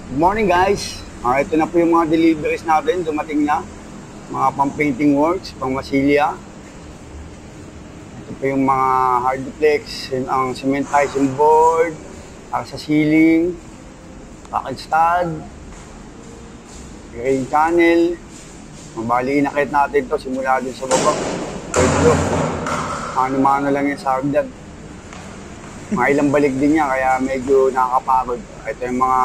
Good morning guys! Ito na po yung mga deliveries natin, dumating na. Mga pang-painting works, pang-masilya. Ito po yung mga hardplex, ang cementizing board, para sa ceiling, package stud, rain channel. Mabali inakit natin to simula din sa baba. Ito, ano-mano lang yung sagdan. Mga ilang balik din niya, kaya medyo nakakapagod. Ito yung mga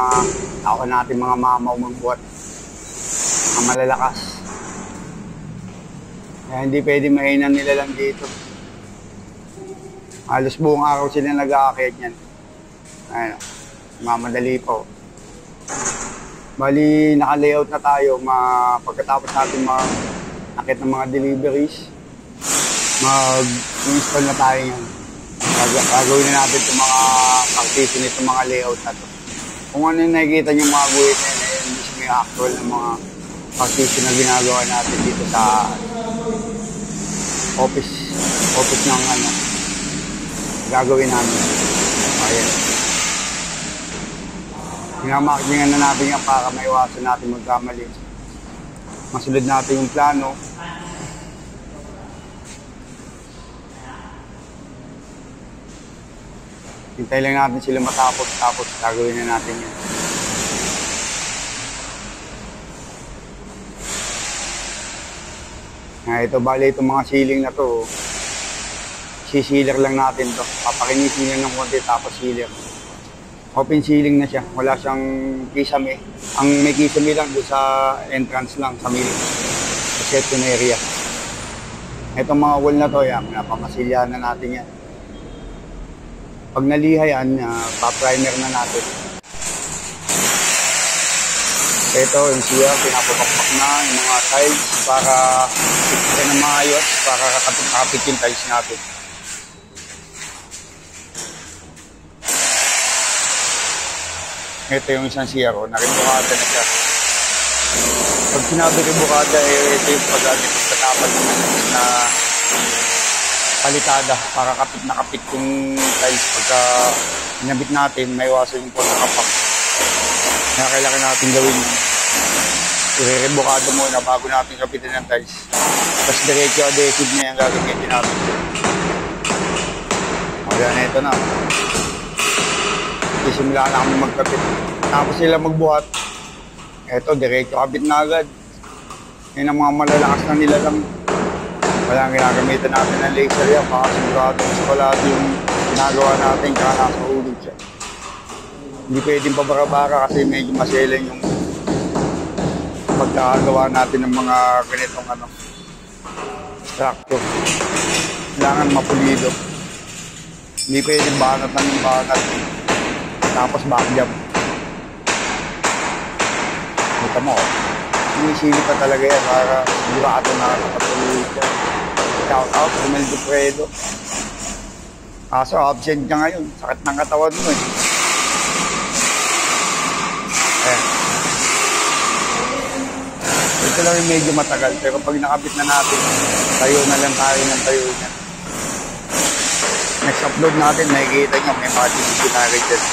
tao natin, mga mamaw magbuhat. Mga malalakas. Kaya hindi pwede mahinan nila lang dito. Halos buong araw sila nag-aakit yan. Ayun, mamadali po. Bali, naka-layout na tayo. Pagkatapos natin akit ng mga deliveries, mag-install na tayo yan. Gagawin na natin itong mga partition, itong mga layout na to. Kung ano yung nakikita nyo mga guhit na yun, yun mismo yung actual ng mga partition na ginagawa natin dito sa office ng gagawin namin. Ayan. Pinamaklingan na natin yan para maiwasan natin magkamali. Masunod natin yung plano. Hintay lang natin sila matapos, tapos gagawin na natin yan. Ito, bali itong mga ceiling na to, sisiler lang natin to. Papakinisin lang ng konti, tapos sealer. Open ceiling na siya, wala siyang kisame. Ang may kisame lang doon sa entrance lang, sa middle, sa section area. Itong mga wall na to, yan, napamasilyahan na natin yan. Pag naliha yan, pa-primer na natin. Ito, yung siya, pinapapakpak na yung mga tiles para ikita na maayos, para kakapit yung tiles natin. Ito yung isang CRO, narimukada na siya. Pag sinabi rimukada, ito yung pag-agit sa tapat na palitada para kapit na kapit yung tiles. Pagka inabit natin, may iwasan yung pagkakapak. Kaya kailangan natin gawin yun. I-rebukado muna bago natin kapitan ng tiles. Tapos diretso adhesive na yung gagamitin natin. Ayan, ito na. Isimula na kami magkapit. Tapos sila magbuhat. Ito, diretso kapit na agad. Yan ang mga malalakas na nila lang. Walang ginagamitan natin ng laser yan, baka sigurado yung ginagawa natin kaya nasa hulog siya. Hindi pwedeng pabara-bara kasi medyo maselan yung pagkakagawa natin ng mga ganitong structure. Kailangan mapulido. Hindi pwedeng banat ng banat. Tapos backjump. Kita mo, sinisili pa talaga yan para sigurado na nakapatuloy siya. Shout out, Romel Dupredo. Kaso absent ka ngayon. Sakit ng katawan mo eh. Ayan. Ito lang yung medyo matagal. Pero pag nakabit na natin, tayo na lang tayo ng tayo niya. Next upload natin, makikita nyo may mga tinitinari dyan.